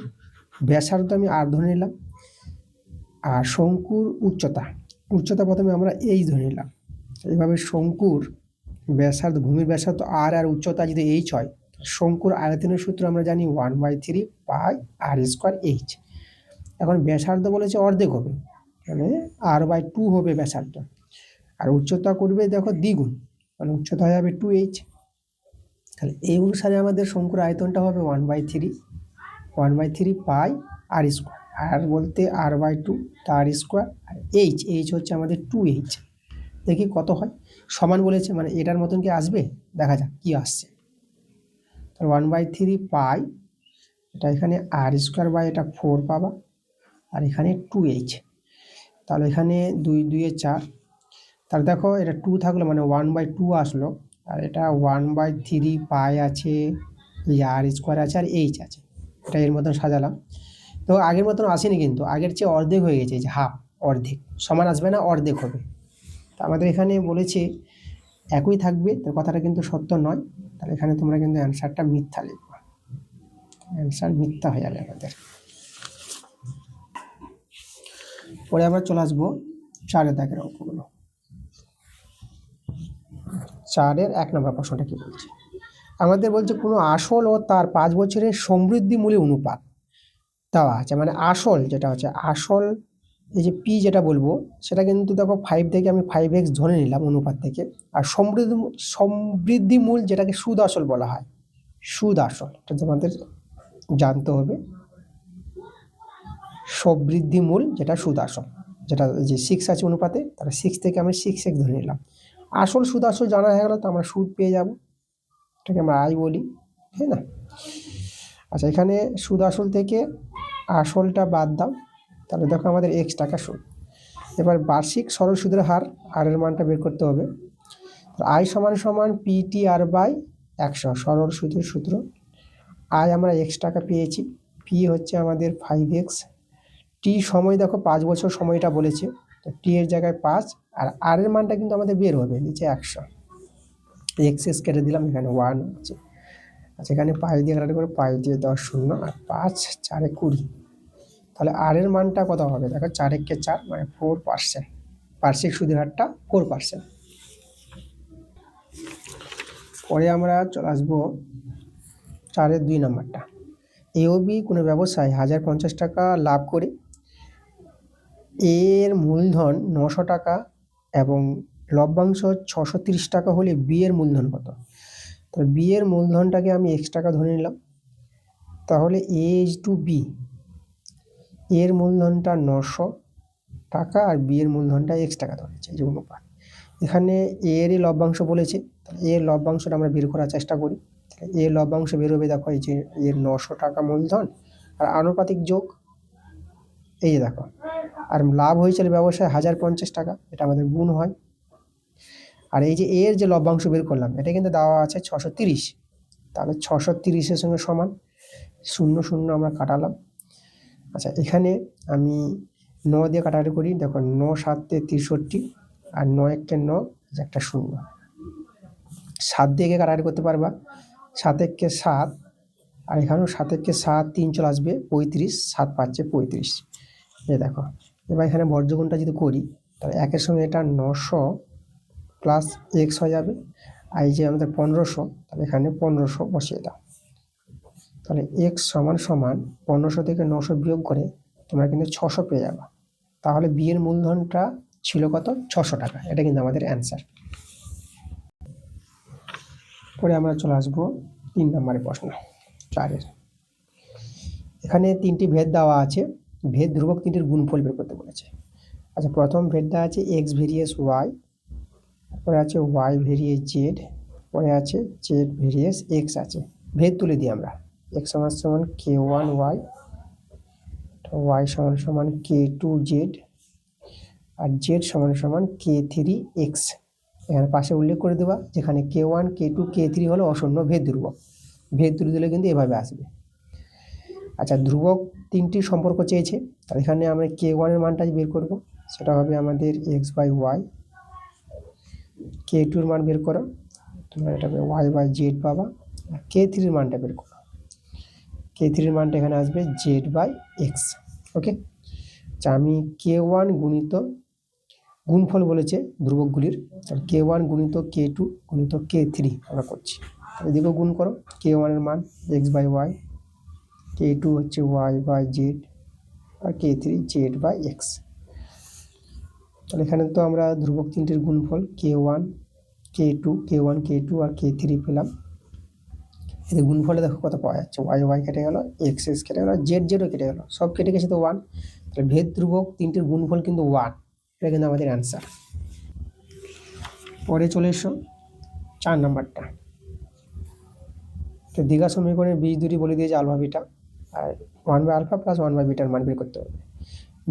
ব্যাসার্ধ আমি আর ধরে নিলাম, আর শঙ্কুর উচ্চতা প্রথমে আমরা এইচ ধরে নিলাম। এইভাবে শঙ্কুর ব্যাসার্ধ, ভূমির ব্যাসার্ধ আর উচ্চতা যদি এইচ হয়, শঙ্কুর আয়তনের সূত্র আমরা জানি 1/3 পাই r²h। এখন ব্যাসার্ধ বলেছে অর্ধেক হবে, মানে r/2 হবে ব্যাসার্ধ, আর উচ্চতা করবে দেখো দ্বিগুণ, মানে উচ্চতা হয়ে যাবে 2h। তাহলে এই অনুসারে আমাদের শঙ্কুর আয়তনটা হবে 1/3 পাই r², আর বলতে r/2 তা r², আর এইচ হচ্ছে আমাদের 2h। দেখি কত হয়, সমান বলেছে মানে এটার মতন কি আসবে, দেখা যাক কি আসছে। তাহলে 1/3 পাই, এটা এখানে r², এটা 4 পাবা, আর এখানে 2h, তাহলে এখানে 2 2 4, তাহলে দেখো এটা 2 থাকলো মানে 1/2 আসলো, আর এটা 1/3 পাই আছে, r² আছে, আর এইচ আছে, এটা এর মতন সাজালাম। তো আগের মতন আসেনি, কিন্তু আগের চেয়ে অর্ধেক হয়ে গেছে, যে হাফ, অর্ধেক, সমান আসবে না, অর্ধেক হবে। তো আমাদের এখানে বলেছে একই থাকবে, তো কথাটা কিন্তু সত্য নয়, তাহলে এখানে তোমরা কিন্তু অ্যান্সারটা মিথ্যা লিখবে, অ্যান্সার মিথ্যা হয়ে যাবে আমাদের। পরে আবার চলে আসবো 4 দাগের অঙ্কগুলো। 4-এর 1 নম্বর প্রশ্নটা কি বলছে? আমাদের বলছে কোনো আসল ও তার 5 বছরের সমৃদ্ধিমূলের অনুপাত দেওয়া আছে। মানে আসল যেটা হচ্ছে আসল, এই যে পি যেটা বলবো সেটা কিন্তু দেখো 5 থেকে আমি 5x ধরে নিলাম অনুপাত থেকে। আর সমৃদ্ধিমূল যেটাকে সুদ আসল বলা হয়, সুদ আসল, এটা তোমাদের জানতে হবে। সমৃদ্ধিমূল যেটা সুদ আসল, যেটা যে 6 আছে অনুপাতে, তাহলে 6 থেকে আমি 6x ধরে নিলাম। আসল সুদ আসল জানা হয়ে গেল, তো আমরা সুদ পেয়ে যাব, এটাকে আমরা আই বলি, তাই না? আচ্ছা, এখানে সুদ আসল থেকে আসলটা বাদ দাও, তাহলে দেখো আমাদের x টাকা সুদ। এবার বার্ষিক সরল সুদের হার আর এর মানটা বের করতে হবে। আই সমান সমান PTR বাই 100, সরল সুদের সূত্র। আই আমরা x টাকা পেয়েছি, পি হচ্ছে আমাদের 5x, টি সময় দেখো 5 বছর সময়টা বলেছে, তো টি এর জায়গায় 5, আর আর এর মানটা কিন্তু আমাদের বের হবে নিচে 100, এক্স কেটে দিলাম, এখানে 1 আছে। আচ্ছা, এখানে 5 দিয়ে কাটাকাটি করে 5 দিয়ে 10 শূন্য, আর 5 4 20, তাহলে আর এর মানটা কত হবে দেখো, 4 একে 4 মানে 4%, বার্ষিক সুদের হারটা 4%। পরে আমরা চলে আসবো 4-এর 2 নম্বরটা। এওবি কোনো ব্যবসায় 1050 টাকা লাভ করে এর মূলধন 900 টাকা এবং লভ্যাংশ 630 টাকা হলে বি এর মূলধন কত? তো বি এর মূলধনটাকে আমি x টাকা ধরে নিলাম, তাহলে এ ইজ টু বি, এর মূলধনটা 900 টাকা আর বি এর মূলধনটা x টাকা ধরেছে, যে অনুপাত। এখানে এ এরই লভ্যাংশ বলেছে, তাহলে এর লভ্যাংশটা আমরা বের করার চেষ্টা করি। এর লভ্যাংশ বেরোবে দেখো, এই যে এর 900 টাকা মূলধন আর আনুপাতিক যোগ, এই যে দেখো, আর লাভ হয়েছিল ব্যবসায় 1050 টাকা, এটা আমাদের গুণ হয়। আর এই যে এর যে লভ্যাংশ বের করলাম, এটা কিন্তু দেওয়া আছে 630, তাহলে 630-এর সঙ্গে সমান, 0 0 আমরা কাটালাম। আচ্ছা, এখানে আমি 9 দিয়ে কাটাকাটি করি, দেখো 9 7 63 আর 9 1 9, একটা 0, 7 দিয়ে কাটাকাটি করতে পারবা, 7 1 7, আর এখানেও 7 1 7, 3 চলে আসবে 35, 7 5 35, এই দেখো। এবার এখানে বর্গগুণটা যদি করি, তাহলে 1-এর সঙ্গে এটা 900 প্লাস এক্স হয়ে যাবে, আর এই যে আমাদের 1500, তাহলে এখানে 1500 বসিয়ে দাও, তাহলে এক্স সমান সমান 1500 থেকে 900 বিয়োগ করে তোমরা কিন্তু 600 পেয়ে যাবে। তাহলে বি এর মূলধনটা ছিল কত? 600 টাকা, এটা কিন্তু আমাদের অ্যান্সার। পরে আমরা চলে আসবো 3 নম্বরের প্রশ্ন 4-এর। এখানে 3টি ভেদ দেওয়া আছে, ভেদ ধ্রুবক 3টির গুণফল বের করতে বলেছে। আচ্ছা, প্রথম ভেদটা আছে এক্স ভেরিয়েস ওয়াই, পরে আছে ওয়াই ভেরিয়েস জেড, পরে আছে জেড ভেরিয়েস এক্স আছে। ভেদ তুলে দিই আমরা, এক্স সমান সমান k1 ওয়াই, ওয়াই সমান সমান k2 জেড, আর জেড সমান সমান k3 এক্স। এখানে পাশে উল্লেখ করে দেওয়া, যেখানে k1 k2 k3 হলো অশূন্য ভেদ ধ্রুবক, ভেদ তুলে দিলে কিন্তু এভাবে আসবে। আচ্ছা, ধ্রুবক 3টির সম্পর্ক চেয়েছে, তাহলে এখানে আমরা k1 এর মানটা বের করব, সেটা হবে আমাদের এক্স বাই ওয়াই, k2 এর মান বের করো, তোমরা এটা ওয়াই বাই জেড পাবা, আর k3 এর মানটা বের করো, k3 এর মানটা এখানে আসবে জেড বাই এক্স। ওকে, আচ্ছা, আমি k1 গুণিত গুণফল বলেছে ধ্রুবকগুলির, তাহলে k1 গুণিত k2 গুণিত k3 আমরা করছি, এদিকেও গুণ করো, k1 এর মান এক্স বাই ওয়াই, k2 হচ্ছে ওয়াই বাই জেড, আর k3 জেড বাই এক্স। তাহলে এখানে তো আমরা ধ্রুবক 3টির গুণফল k1 k2 আর k3 পেলাম। এদের গুণফলে দেখো কত পাওয়া যাচ্ছে, ওয়াই ওয়াই কেটে গেল, এক্স এক্স কেটে গেল, জেড জেডও কেটে গেল, সব কেটে গেছে তো 1, তাহলে ভেদ ধ্রুবক 3টির গুণফল কিন্তু 1, এটা কিন্তু আমাদের অ্যান্সার। পরে চলে এসো 4 নম্বরটা। তো দ্বিঘাত সমীকরণের বীজ দুটি বলে দিয়েছে আলফা বিটা, আর 1 বাই আলফা প্লাস 1 বাই বিটার মান বের করতে হবে।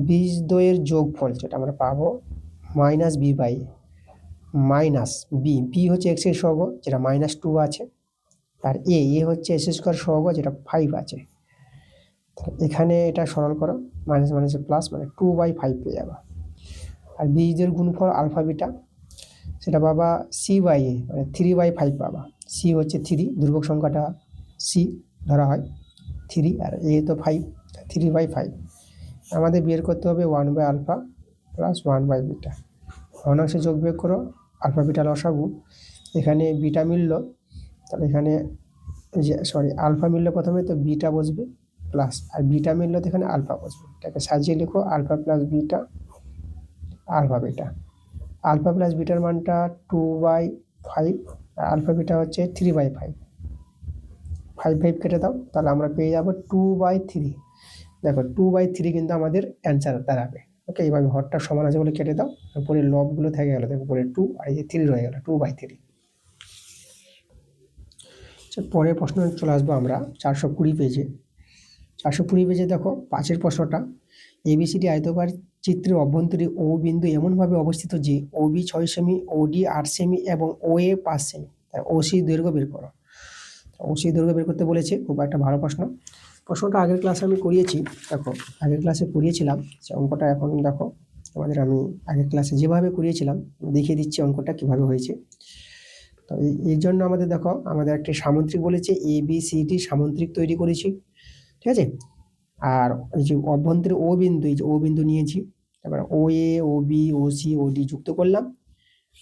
বীজ দ্বয়ের যোগফল যেটা আমরা পাবো minus B by minus B, B হচ্ছে এক্স এর সহগ যেটা -2 আছে, আর এ হচ্ছে এস স্কোয়ার সহগ যেটা 5 আছে। এখানে এটা সরল করো, মাইনাস মাইনাসে প্লাস, মানে 2/5 পেয়ে যাবা। আর বীজের গুণফল আলফা বিটা, সেটা পাবা সি বাই এ, মানে 3/5 পাবা। সি হচ্ছে 3, ধ্রুবক সংখ্যাটা সি ধরা হয় 3, আর এ তো 5, 3/5। আমাদের বের করতে হবে 1 বাই আলফা প্লাস 1/β। ভগ্নাংশে যোগ বিয়োগ করো, আলফা বিটা লসাগু। এখানে বিটা মিলল, তাহলে এখানে আলফা মিলল প্রথমে, তো বিটা বসবে প্লাস, আর বিটা মিলল তো এখানে আলফা বসবে। এটাকে সাজিয়ে লিখো, alpha plus beta, alpha beta. Alpha plus বিটার মানটা 2/5, আর আলফা বিটা হচ্ছে 3/5। 5 কেটে দাও, তাহলে আমরা পেয়ে যাবো 2/3। দেখো 2/3 কিন্তু আমাদের অ্যান্সার দাঁড়াবে। ওকে, এইভাবে হরটা সমান আছে বলে কেটে দাও, উপরে লবগুলো থেকে গেলো, দেখো উপরে 2 আর এই যে 3 রয়ে গেল, 2/3। পরের প্রশ্ন চলে আসবো আমরা 420 পেজে। 420 পেজে দেখো 5 প্রশ্নটা, এবিসিডি আয়তকার চিত্রের অভ্যন্তরে ও বিন্দু এমনভাবে অবস্থিত যে ওবি 6 সেমি, ওডি 8 সেমি এবং ওএ 5 সেমি। ওসি দৈর্ঘ্য বের করো। ওসি দৈর্ঘ্য বের করতে বলেছে, খুব একটা ভালো প্রশ্ন। প্রশ্নটা আগের ক্লাসে আমি করিয়েছি, দেখো আগের ক্লাসে করিয়েছিলাম যে অঙ্কটা, এখন দেখো তোমাদের আমি আগের ক্লাসে যেভাবে করিয়েছিলাম দেখিয়ে দিচ্ছি অঙ্কটা কিভাবে হয়েছে। তো এই জন্য আমাদের দেখো, আমাদের একটি সামুদ্রিক বলেছে, ABCD সামুদ্রিক তৈরি করেছি, ঠিক আছে। আর এই যে অভ্যন্তরে ও বিন্দু, এই যে ও বিন্দু নিয়েছি, তারপর OA, OB, OC, OD যুক্ত করলাম,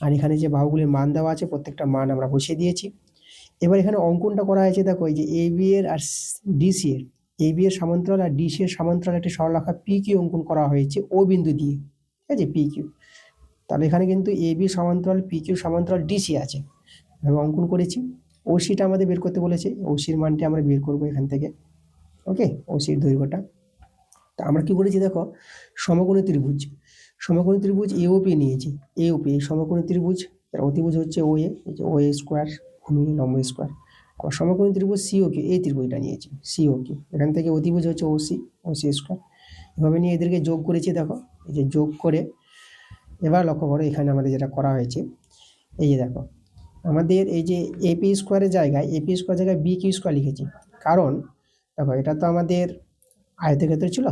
আর এখানে যে বাহুগুলির মান দেওয়া আছে প্রত্যেকটা মান আমরা বসিয়ে দিয়েছি। এবার এখানে অঙ্কনটা করা হয়েছে, দেখো এই যে AB এর আর DC এর, AB এর সমান্তরাল আর DC এর সমান্তরাল একটি সরলরেখা PQ অঙ্কন করা হয়েছে ও বিন্দু দিয়ে, ঠিক আছে, PQ। তাহলে এখানে কিন্তু AB সমান্তরাল PQ সমান্তরাল DC আছে, এভাবে অঙ্কন করেছি। ওসিটা আমাদের বের করতে বলেছে, ওসির মানটি আমরা বের করবো এখান থেকে। ওকে, ওসির দৈর্ঘ্যটা, তা আমরা কি করেছি দেখো, সমকোণী ত্রিভুজ, সমকোণী ত্রিভুজ AOP নিয়েছি। AOP এই সমকোণী ত্রিভুজ, এর অতিভুজ হচ্ছে OA, এই যে OA স্কোয়ার, ভূমি লম্ব স্কোয়ার। আবার সমকোণী ত্রিভুজ COQ, এই ত্রিভুজটা নিয়েছি COQ, এখান থেকে অতিভুজ হচ্ছে OC স্কোয়ার। এভাবে নিয়ে এদেরকে যোগ করেছি, দেখো এই যে যোগ করে, এবার লক্ষ্য করো এখানে আমাদের যেটা করা হয়েছে, এই যে দেখো আমাদের এই যে AP স্কোয়ারের জায়গায়, AP স্কোয়ার জায়গায় BQ স্কোয়ার লিখেছি, কারণ দেখো এটা তো আমাদের আয়তক্ষেত্র ছিল,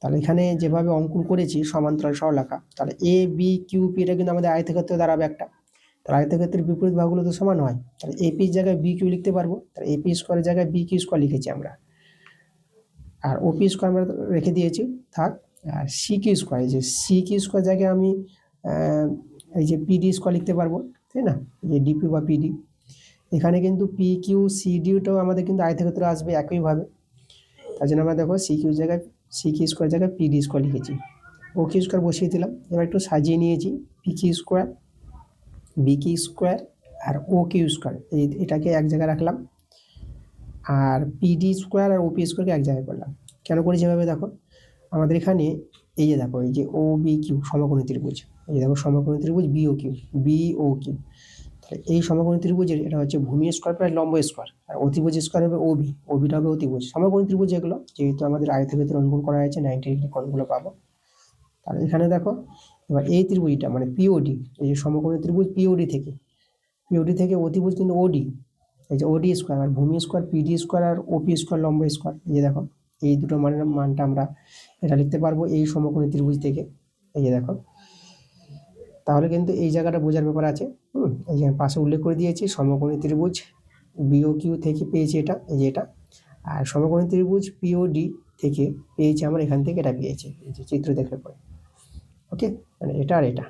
তাহলে এখানে যেভাবে অঙ্কন করেছি সমান্তরাল সরলরেখা, তাহলে ABQP এটা কিন্তু আমাদের আয়তক্ষেত্র দাঁড়াবে একটা, তাহলে আয়তক্ষেত্রের বিপরীত বাহুগুলো তো সমান হয়, তাহলে AP জায়গায় BQ লিখতে পারবো, তাহলে AP স্কোয়ারের জায়গায় BQ স্কোয়ার লিখেছি আমরা, আর OP স্কোয়ার আমরা রেখে দিয়েছি থাক। আর CQ স্কোয়ার, এই যে CQ স্কোয়ার জায়গায় আমি এই যে PD স্কোয়ার লিখতে পারবো, তাই না, এই যে DP বা PD। এখানে কিন্তু PQCDটাও আমাদের কিন্তু আয়তক্ষেত্র আসবে একইভাবে, তার জন্য আমরা দেখো CQ জায়গায়, CQ স্কোয়ার জায়গায় PD স্কোয়ার লিখেছি, OQ স্কোয়ার বসিয়ে দিলাম। এবার একটু সাজিয়ে নিয়েছি, PQ স্কোয়ার, BQ স্কোয়ার আর OQ স্কোয়ার, এটাকে এক জায়গায় রাখলাম, আর PD স্কোয়ার আর OP স্কোয়ারকে এক জায়গায় করলাম। কেন করেছি এভাবে দেখো, আমাদের এখানে এই যে দেখো এই যে OBQ সমকোণী ত্রিভুজ, এই দেখো সমকোণী ত্রিভুজ BOQ, তাহলে এই সমকোণী ত্রিভুজের এটা হচ্ছে ভূমি স্কোয়ার প্লাস লম্ব স্কোয়ার, আর অতিভুজ স্কোয়ার হবে OBটা হবে অতিভুজ। সমকোণী ত্রিভুজ এগুলো যেহেতু আমাদের আয়তক্ষেত্রে অঙ্কন করা হয়েছে, 90 ডিগ্রি কোণগুলো পাবো। তাহলে এখানে দেখো এবার এই ত্রিভুজটা মানে POD, এই যে সমকোণী ত্রিভুজ POD থেকে অতিভুজ কিন্তু OD, এই যে OD স্কোয়ার, আর ভূমি স্কোয়ার PD স্কোয়ার আর OP স্কোয়ার লম্ব স্কোয়ার, এই যে দেখো এই দুটো মানটা আমরা এটা লিখতে পারবো এই সমকোণী ত্রিভুজ থেকে, এই যে দেখো। তাহলে কিন্তু এই জায়গাটা বোঝার ব্যাপার আছে, এই যে পাশে উল্লেখ করে দিয়েছি, সমকোণী ত্রিভুজ BOQ থেকে পেয়েছি এটা, এই যে এটা, আর সমকোণী ত্রিভুজ POD থেকে পেয়েছি আমরা এখান থেকে এটা পেয়েছি, এই যে চিত্র দেখলে পরে। ওকে, মানে এটা আর এটা।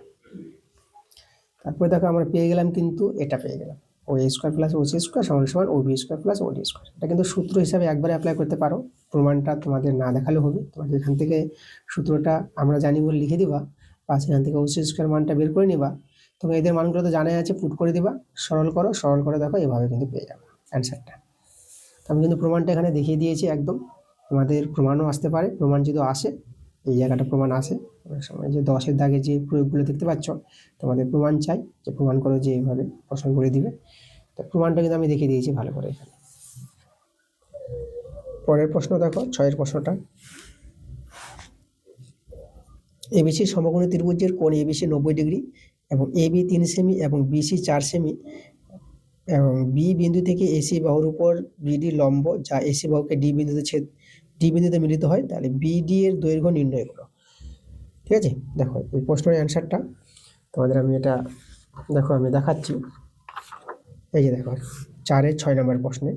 তারপরে দেখো আমরা পেয়ে গেলাম, কিন্তু এটা পেয়ে গেলাম, OA square plus OC square সমান সমান OB square plus OD square. এটা কিন্তু সূত্র হিসাবে একবারে অ্যাপ্লাই করতে পারো, প্রমাণটা তোমাদের না দেখালেও হবে, তোমাদের এখান থেকে সূত্রটা আমরা জানি বলে লিখে দিবা, বা সেখান থেকে OC স্কোয়ার মানটা বের করে নিবা। তবে এদের মানগুলো তো জানাই আছে, পুট করে দিবা, সরল করে দেখো, এভাবে কিন্তু পেয়ে যাবে অ্যান্সারটা। আমি কিন্তু প্রমাণটা এখানে দেখিয়ে দিয়েছি একদম, তোমাদের প্রমাণও আসতে পারে, প্রমাণ যদি আসে, এই জায়গাটা প্রমাণ আসে, অনেক সময় যে 10-এর দাগে যে প্রয়োগগুলো দেখতে পাচ্ছ, তোমাদের প্রমাণ চাই, যে প্রমাণ করো, যে এইভাবে প্রশ্ন করে দিবে, তো প্রমাণটা কিন্তু আমি দেখিয়ে দিয়েছি ভালো করে এখানে। পরের প্রশ্ন দেখো 6 প্রশ্নটা, ABC সমকোণী ত্রিভুজের কোণ ABC 90 ডিগ্রি এবং AB 3 সেমি এবং BC 4 সেমি, এবং বি বিন্দু থেকে AC বাহুর উপর BD লম্ব, যা AC বাহুকে D বিন্দুতে মিলিত হয়, তাহলে BD এর দৈর্ঘ্য নির্ণয় করো। ঠিক আছে, দেখো এই প্রশ্নের অ্যান্সারটা তোমাদের আমি এটা দেখো আমি দেখাচ্ছি, এই যে দেখো 4-6 নম্বর প্রশ্নে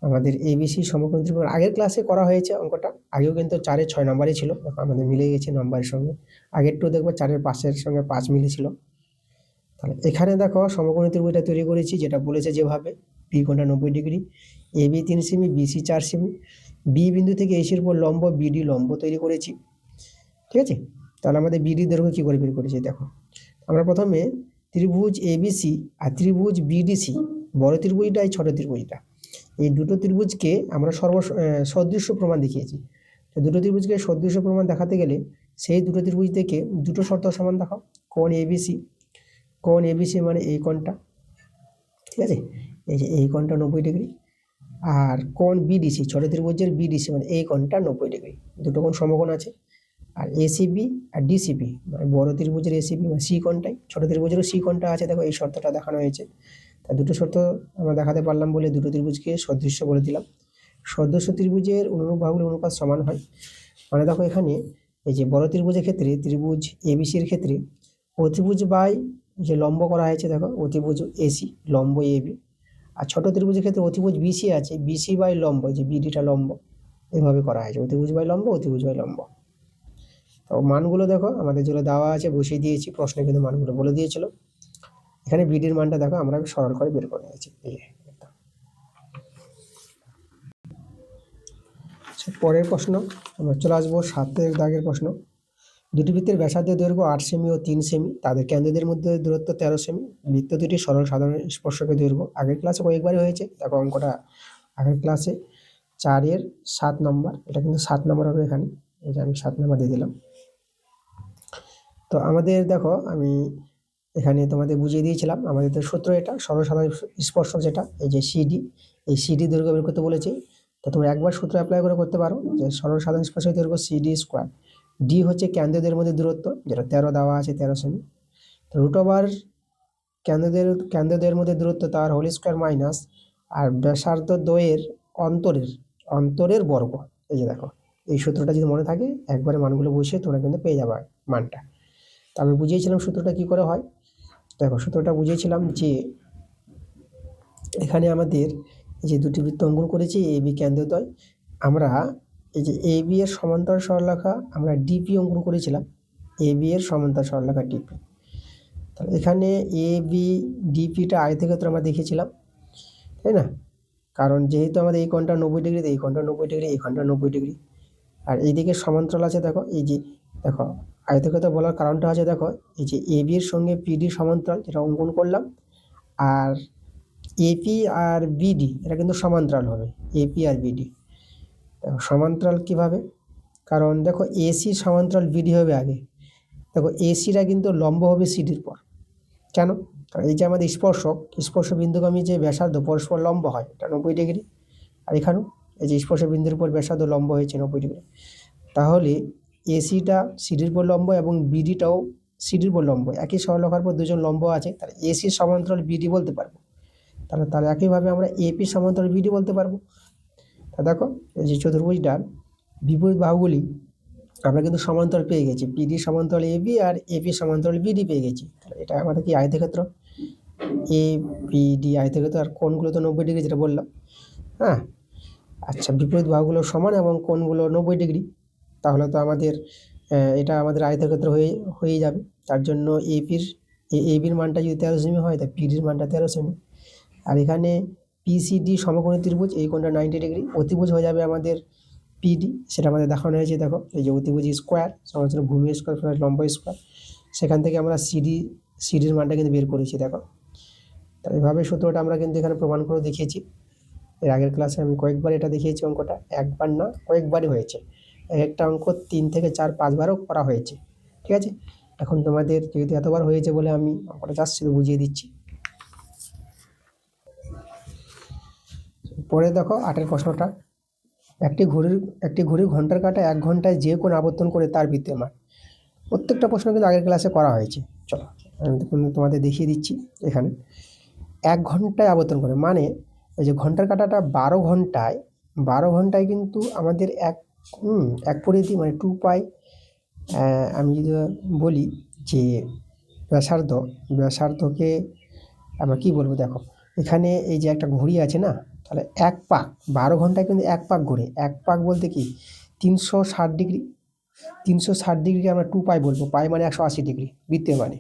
আমাদের এবিসি সমকোণী ত্রিভুজ আগের ক্লাসে করা হয়েছে অঙ্কটা, আগেও কিন্তু 4-এর 6 নম্বরই ছিল, দেখো আমাদের মিলে গেছে নম্বরের সঙ্গে। আগেরটাও দেখবো 4-এর 5-এর সঙ্গে 5 মিলেছিল। তাহলে এখানে দেখো সমকোণী ত্রিভুজটা তৈরি করেছি, যেটা বলেছে যেভাবে বি কোণটা 90 ডিগ্রি, এবি 3 সেমি, বিসি 4 সেমি, বি বিন্দু থেকে এসির উপর লম্ব বিডি লম্ব তৈরি করেছি, ঠিক আছে। তাহলে আমাদের বিডি দৈর্ঘ্য কি করে বের করেছি দেখো, আমরা প্রথমে ত্রিভুজ এবিসি আর ত্রিভুজ বিডিসি, বড় ত্রিভুজটা এই ছোট ত্রিভুজটা, এই দুটো ত্রিভুজকে আমরা সদৃশ্য প্রমাণ দেখিয়েছি। তো দুটো ত্রিভুজকে সদৃশ্য প্রমাণ দেখাতে গেলে সেই দুটো ত্রিভুজ থেকে দুটো শর্ত সমান দেখাও। কোণ এবিসি, কোণ এবিসি মানে এই কোণটা, ঠিক আছে, এই যে এই কোণটা 90 ডিগ্রি, আর কোণ বিডিসি ছোট ত্রিভুজের বিডিসি মানে এই কোণটা 90 ডিগ্রি, দুটো কোণ সমকোণ আছে। আর এসিবি আর ডিসিবি মানে বড় ত্রিভুজের এসিবি মানে সি কোণটাই, ছোট ত্রিভুজেরও সি কোণটা আছে, দেখো এই শর্তটা দেখানো হয়েছে। তা দুটো শর্ত আমরা দেখাতে পারলাম বলে দুটো ত্রিভুজকে সদৃশ্য বলে দিলাম। সদৃশ্য ত্রিভুজের অনুরূপ বাহুগুলোর অনুপাত সমান হয়, মানে দেখো এখানে এই যে বড় ত্রিভুজের ক্ষেত্রে ত্রিভুজ এবিসির ক্ষেত্রে অতিভুজ বাই যে লম্ব করা হয়েছে, দেখো অতিভুজ এসি লম্ব এবি, আর ছোট ত্রিভুজের ক্ষেত্রে অতিভুজ বিসি আছে, বিসি বাই লম্ব যে বিডিটা লম্ব, এইভাবে করা হয়েছে অতিভুজ বাই লম্ব, অতিভুজ বাই লম্ব। তো মানগুলো দেখো আমাদের যেগুলো দেওয়া আছে বসিয়ে দিয়েছি, প্রশ্নে কিন্তু মানগুলো বলে দিয়েছিল। এখানে বিডির মানটা দেখো আমরা সরল করে বের করে নিয়েছি। পরের প্রশ্ন আমরা চলে আসবো 7-এর দাগের প্রশ্ন। দুটি বৃত্তের ব্যাসার্ধের দৈর্ঘ্য 8 সেমি ও 3 সেমি, তাদের কেন্দ্রদের মধ্যে দূরত্ব 13 সেমি, বৃত্ত দুটি সরল সাধারণ স্পর্শকের দৈর্ঘ্য। আগের ক্লাসে কয়েকবারই হয়েছে, দেখো অঙ্কটা আগের ক্লাসে 4-এর 7 নম্বর, এটা কিন্তু 7 নম্বর হবে এখানে, এই যে আমি 7 নম্বর দিয়ে দিলাম। তো আমাদের দেখো আমি এখানে তোমাদের বুঝিয়ে দিয়েছিলাম, আমাদের তো সূত্র এটা সরল সাধারণ স্পর্শক, যেটা এই যে সিডি, এই সিডি দৈর্ঘ্য বের করতে বলেছে। তো তোমরা একবার সূত্র অ্যাপ্লাই করে করতে পারো যে সরল সাধারণ স্পর্শক দৈর্ঘ্য সিডি স্কোয়ার, ডি হচ্ছে কেন্দ্রদের মধ্যে দূরত্ব, যেটা 13 দেওয়া আছে 13 সেমি, রুট ওভার কেন্দ্রদের মধ্যে দূরত্ব তার হোল স্কোয়ার মাইনাস আর ব্যাসার্ধ দ্বয়ের অন্তরের বর্গ। এই যে দেখো এই সূত্রটা যদি মনে থাকে একবারে মানগুলো বসিয়ে তোমরা কিন্তু পেয়ে যাবে মানটা। তো আমি বুঝিয়েছিলাম সূত্রটা কি করে হয়, দেখো সূত্রটা বুঝিয়েছিলাম যে এখানে আমাদের এই যে দুটি বৃত্ত অঙ্কন করেছি এ বি কেন্দ্রদ্বয়, আমরা এই যে এ বি এর সমান্তরাল সরলরেখা আমরা ডিপি অঙ্কন করেছিলাম, এ বি এর সমান্তরাল সরলরেখা ডিপি। তাহলে এখানে এ বি ডিপিটা আয়তক্ষেত্র আমরা দেখিয়েছিলাম, তাই না, কারণ যেহেতু আমাদের এই কোণটা 90 ডিগ্রি, এই কোণটা 90 ডিগ্রি, এই কোণটা 90 ডিগ্রি, আর এইদিকে সমান্তরাল আছে, দেখো এই যে দেখো আয়তক্ষেত্র বলার কারণটা আছে, দেখো এই যে এ বি এর সঙ্গে পিডি সমান্তরাল যেটা অঙ্কন করলাম, আর এপি আর বিডি এটা কিন্তু সমান্তরাল হবে, এপি আর বিডি। দেখো সমান্তরাল কিভাবে, কারণ দেখো এসি সমান্তরাল বিডি হবে আগে, দেখো এসিটা কিন্তু লম্ব হবে সিডির পর, কেন, কারণ এই যে আমাদের স্পর্শ বিন্দুগামী যে ব্যাসার্ধ পরস্পর লম্ব হয় এটা 90 ডিগ্রি, আর এখানেও এই যে স্পর্শ বিন্দুর উপর ব্যাসার্ধ লম্ব হয়েছে 90 ডিগ্রি, তাহলে এসিটা সিডির উপর লম্ব এবং বিডিটাও সিডির উপর লম্ব, একই সরলরেখার উপর দুজন লম্ব আছে, তাহলে এসি সমান্তরাল বিডি বলতে পারবো। তাহলে একইভাবে আমরা এপি সমান্তরাল বিডি বলতে পারবো। তা দেখো এই যে চতুর্ভুজটার বিপরীত বাহুগুলি আমরা কিন্তু সমান্তরাল পেয়ে গেছি, বিডি সমান্তরাল এবি আর এপি সমান্তরাল বিডি পেয়ে গেছি, তাহলে এটা আমাদের কি আয়তক্ষেত্র, এ বিডি আয়তক্ষেত্র, আর কোণগুলো তো 90 ডিগ্রি যেটা বললাম। হ্যাঁ, আচ্ছা বিপরীত বাহুগুলো সমান এবং কোণগুলো 90 ডিগ্রি, তাহলে তো আমাদের এটা আমাদের আয়তক্ষেত্র হয়ে যাবে। তার জন্য এবির মানটা যদি 13 সেমি হয় তাই পিডির মানটা 13 সেমি, আর এখানে পিসিডি সমকোণী ত্রিভুজ, এই কোণটা 90 ডিগ্রি, অতিভুজ হয়ে যাবে আমাদের পিডি, সেটা আমাদের দেখানো হয়েছে, দেখো এই যে অতিভুজ স্কোয়ার সমান্তরাল ভূমি স্কোয়ার প্লাস লম্ব স্কোয়ার, সেখান থেকে আমরা সিডির মানটা কিন্তু বের করেছি, দেখো। তাই এইভাবে সূত্রটা আমরা কিন্তু এখানে প্রমাণ করে দেখিয়েছি। এর আগের ক্লাসে আমি কয়েকবার এটা দেখিয়েছি, অঙ্কটা একবার না কয়েকবারই হয়েছে, একটা অঙ্ক 3 থেকে 4-5 বারও করা হয়েছে, ঠিক আছে। এখন তোমাদের যেহেতু এতবার হয়েছে বলে আমি অঙ্কটা জাস্ট শুধু বুঝিয়ে দিচ্ছি। পরে দেখো 8-এর প্রশ্নটা, একটি ঘড়ির ঘন্টার কাঁটা 1 ঘন্টায় যে কোণ আবর্তন করে তার বৃত্তের মান। প্রত্যেকটা প্রশ্ন কিন্তু আগের ক্লাসে করা হয়েছে, চলো আমি তোমাদের দেখিয়ে দিচ্ছি। এখানে 1 ঘন্টায় আবর্তন করে মানে এই যে ঘন্টার কাঁটাটা 12 ঘন্টায় কিন্তু আমাদের এক পরিধি মানে 2 পাই, আমি যদি বলি যে ব্যাসার্ধকে আমরা কি বলবো, দেখো এখানে এই যে একটা ঘড়ি আছে না, তাহলে 1 পাক 12 ঘন্টায় কিন্তু 1 পাক ঘুরে। 1 পাক বলতে কি 360 ডিগ্রি। 360 ডিগ্রিকে আমরা 2 পাই বলবো। পাই মানে 180 ডিগ্রি বৃত্তের মানে।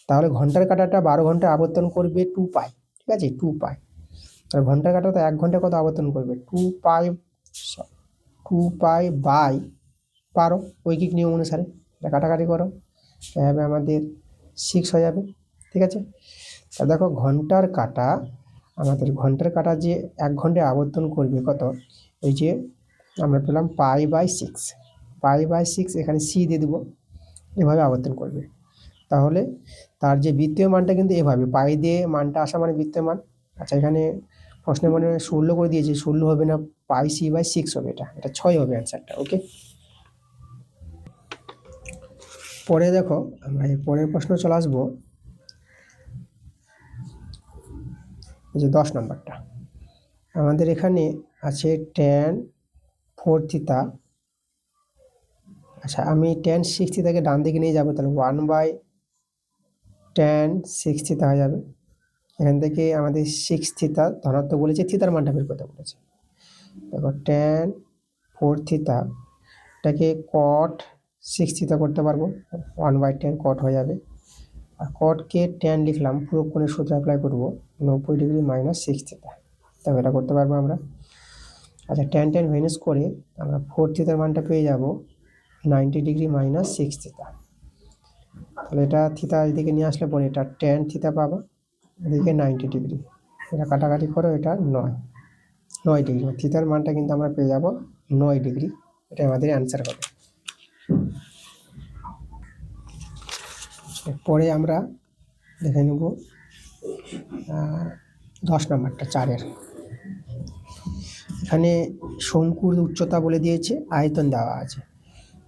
তাহলে ঘন্টার কাঁটাটা 12 ঘন্টায় আবর্তন করবে 2 পাই। ঠিক আছে, 2 পাই। তাহলে ঘন্টার কাঁটা তো 1 ঘন্টায় কত আবর্তন করবে? 2 পাই 2 পাই বাই 12 ঐকিক নিয়ম অনুসারে। এটা কাটাকাটি করো, হবে আমাদের 6 হয়ে যাবে। ঠিক আছে, তা দেখো ঘন্টার কাঁটা, আমাদের ঘন্টার কাঁটা যে 1 ঘন্টায় আবর্তন করবে কত, এই যে আমরা পেলাম পাই বাই 6। পাই বাই 6 এখানে সি দিয়ে দেবো, এভাবে আবর্তন করবে। তাহলে তার যে বৃত্তীয় মানটা কিন্তু এভাবে পাই দিয়ে মানটা আসা মানে বৃত্তীয় মান। আচ্ছা, এখানে প্রশ্নে মনে 16 করে দিয়েছি, 16 হবে না, পাই সি বাই 6 হবে। এটা 6 হবে অ্যান্সারটা। ওকে, পরে দেখো আমরা এই পরের প্রশ্ন চলে আসবো, এই যে 10 নম্বরটা। আমাদের এখানে আছে tan 4 থিটা। আচ্ছা, আমি tan 6 থিটাকে ডান দিকে নিয়ে যাবো, তাহলে 1/tan 6 থিটা হয়ে যাবে। এখান থেকে আমাদের 6 থিটা ধনাত্মক বলেছে, থিতার মানটা বের করতে বলেছে। দেখো tan 4 থিটা এটাকে cot 6 থিটা করতে পারবো, 1/tan cot হয়ে যাবে। আর কটকে tan লিখলাম, পুরো কোণের সূত্র অ্যাপ্লাই করবো, 90 ডিগ্রি মাইনাস 6 থিটা। তবে এটা করতে পারবো আমরা। আচ্ছা, tan ভেনিস করে আমরা 4 থিটার মানটা পেয়ে যাব 90 ডিগ্রি মাইনাস 6 থিটা। তাহলে এটা থিটা এদিকে নিয়ে আসলে পরে এটা tan থিটা পাবো, এদিকে 90 ডিগ্রি। এটা কাটাকাটি করো, এটা 9 ডিগ্রি। থিটার মানটা কিন্তু আমরা পেয়ে যাব 9 ডিগ্রি। এটা আমাদের অ্যান্সার হবে। পরে আমরা দেখে নেব 10 নম্বরটা 4-এর। এখানে শঙ্কুর উচ্চতা বলে দিয়েছে, আয়তন দেওয়া আছে।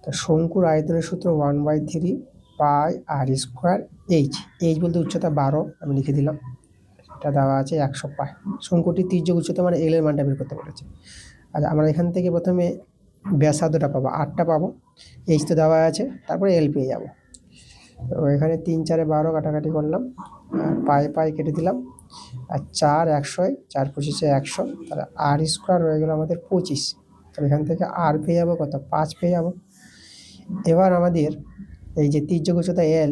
তো শঙ্কুর আয়তনের সূত্র 1/3 পাই আর স্কোয়ার এইচ। এইচ বলতে উচ্চতা 12, আমি লিখে দিলাম। এটা দেওয়া আছে 100 পাই। শঙ্কুটির তির্যক উচ্চতা মানে এল এর মানটা বের করতে বলেছে। আচ্ছা, আমরা এখান থেকে প্রথমে ব্যাসার্ধটা পাবো, 8টা পাবো। এইচ তো দেওয়া আছে, তারপরে এল পেয়ে যাবো। তো এখানে 3 4 12 কাটাকাটি করলাম, আর পাই পাই কেটে দিলাম, আর 4 100, 4 25 100, তাহলে আর স্কোয়ার রয়ে গেল আমাদের 25। তাহলে এখান থেকে আর পেয়ে যাবো কত, 5 পেয়ে যাবো। এবার আমাদের এই যে তির্যক উচ্চতা এল,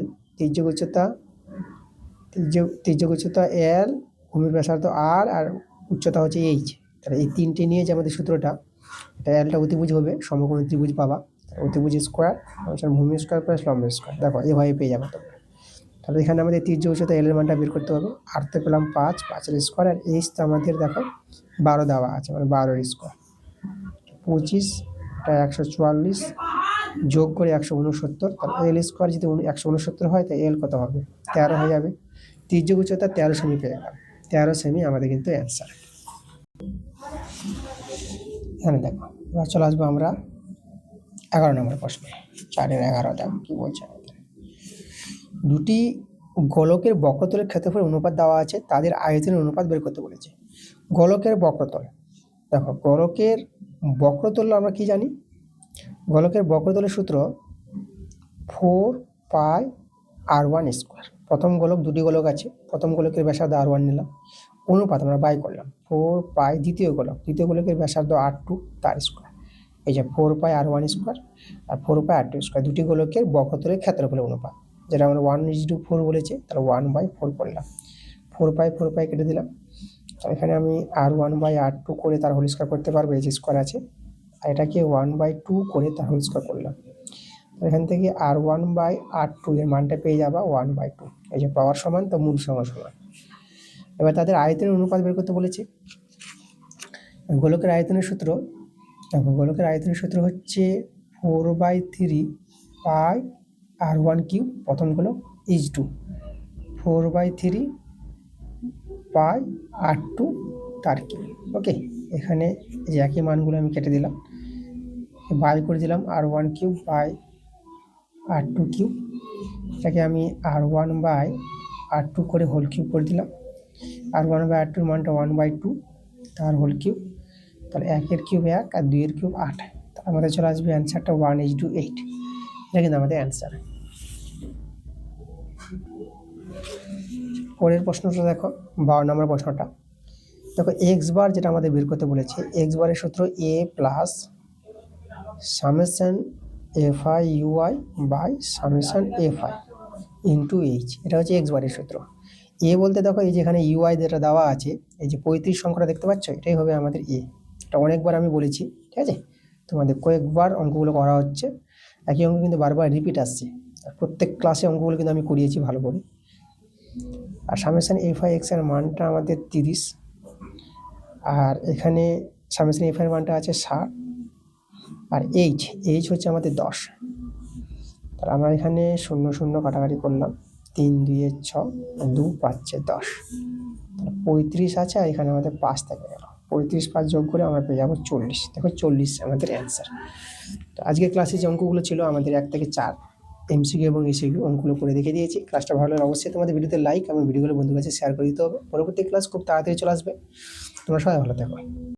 তির্যক উচ্চতা এল, ভূমির ব্যাসার্ধ আর উচ্চতা হচ্ছে এইচ। তাহলে এই তিনটে নিয়ে যে আমাদের সূত্রটা, এটা এলটা অতিভুজ হবে, সমকোণী ত্রিভুজ পাবা, অতিভুজ স্কোয়ার ভূমি স্কোয়ার প্লাস লম্ব স্কোয়ার। দেখো এভাবে পেয়ে যাবে তোমরা। তাহলে এখানে আমাদের তির্যক উচ্চতা এল এর মানটা বের করতে হবে। আর তো পেলাম 5, 5-এর স্কোয়ার, আর এইচ তো আমাদের দেখো 12 দেওয়া আছে, মানে 12-এর স্কোয়ার। 25, এটা 144, যোগ করে 169। তাহলে এল স্কোয়ার যদি 169 হয়, তাই এল কত হবে, 13 হয়ে যাবে। তির্যক উচ্চতা 13 সেমি পেয়ে গেলাম। 13 সেমি আমাদের কিন্তু অ্যান্সার। এখানে দেখো, এবার চলে আসবো আমরা 11 নম্বর প্রশ্ন। 4-এর 11 দেখো কি বলছে আমাদের। দুটি গোলকের বক্রতলের ক্ষেত্রফল অনুপাত দেওয়া আছে, তাদের আয়তনের অনুপাত বের করতে বলেছে। গোলকের বক্রতল, দেখো গোলকের বক্রতল আমরা কি জানি, গোলকের বক্রতলের সূত্র 4 পাই r1 স্কোয়ার। প্রথম গোলক, দুটি গোলক আছে, প্রথম গোলকের ব্যাসার্ধ r1 নিলাম, অনুপাত আমরা বাই করলাম 4 পাই দ্বিতীয় গোলকের ব্যাসার্ধ r2, তার স্কোয়ার। এই যে 4 পাই r1 স্কোয়ার আর 4 পাই r2 স্কোয়ার, দুটি গোলকের বক্রতলের ক্ষেত্রফলের অনুপাত, যেটা আমরা 1:4 বলেছে, তাহলে 1/4 করলাম। 4 পাই কেটে দিলাম। এখানে আমি r1/r2 করে তার হোল স্কোয়ার করতে পারবো, এই যে স্কোয়ার আছে, আর এটাকে 1/2 করে তার হোল স্কোয়ার করলাম। এখান থেকে r1/r2 এর মানটা পেয়ে যাবা 1/2। এই যে পাওয়ার সমান, তো মূল সমান। এবার তাদের আয়তনের অনুপাত বের করতে বলেছে। গোলকের আয়তনের সূত্র, দেখো গোলকের আয়তনের সূত্র হচ্ছে 4/3 পাই r1 কিউব, প্রথম গোলক, ইজ টু 4/3 পাই r2 তার কিউব। ওকে, এখানে এই যে একই মানগুলো আমি কেটে দিলাম, বাই করে দিলাম r1 cube by r2 cube. এটাকে আমি r1/r2 করে হোল কিউব করে দিলাম। r1/r2 মানটা 1/2 তার হোল কিউব। তাহলে 1-এর কিউব 1 আর 2-এর কিউব 8। তাহলে আমাদের চলে আসবে অ্যান্সারটা 1:8। এটা কিন্তু আমাদের অ্যান্সার। পরের প্রশ্নটা দেখো, 12 নম্বর প্রশ্নটা। দেখো এক্স বার যেটা আমাদের বের করতে বলেছে, এক্স বারের সূত্র A plus summation f i u i by summation f i into h, এটা হচ্ছে এক্স বারের সূত্র। এ বলতে দেখো এই যেখানে ইউআই যেটা দেওয়া আছে, এই যে 35 সংখ্যাটা দেখতে পাচ্ছ, এটাই হবে আমাদের এ। এটা অনেকবার আমি বলেছি, ঠিক আছে, তোমাদের কয়েকবার অঙ্কগুলো করা হচ্ছে, একই অঙ্ক কিন্তু বারবার রিপিট আসছে, আর প্রত্যেক ক্লাসে অঙ্কগুলো কিন্তু আমি করিয়েছি ভালো করে। আর সামেশন এফ আই এক্স এর মানটা আমাদের 30, আর এখানে সামেশন এফ আই এর মানটা আছে 60, আর এইচ এইচ হচ্ছে আমাদের 10। তাহলে আমরা এখানে 0 0 কাটাকাটি করলাম, 3 2 6, 2 5 10, 35 আছে, আর এখানে আমাদের 5 থেকে গেল, 35 5 যোগ করে আমরা পেয়ে যাবো 40। দেখো 40 আমাদের অ্যান্সার। তো আজকের ক্লাসে যে অঙ্কগুলো ছিল আমাদের 1 থেকে 4 এমসিকিউ এবং এসিকিউ অঙ্কগুলো করে দেখে দিয়েছি। ক্লাসটা ভালো লাগলে অবশ্যই তোমাদের ভিডিওতে লাইক এবং ভিডিওগুলো বন্ধুদের কাছে শেয়ার করে দিতে হবে। পরবর্তী ক্লাস খুব তাড়াতাড়ি চলে আসবে। তোমরা সবাই ভালো থেকো।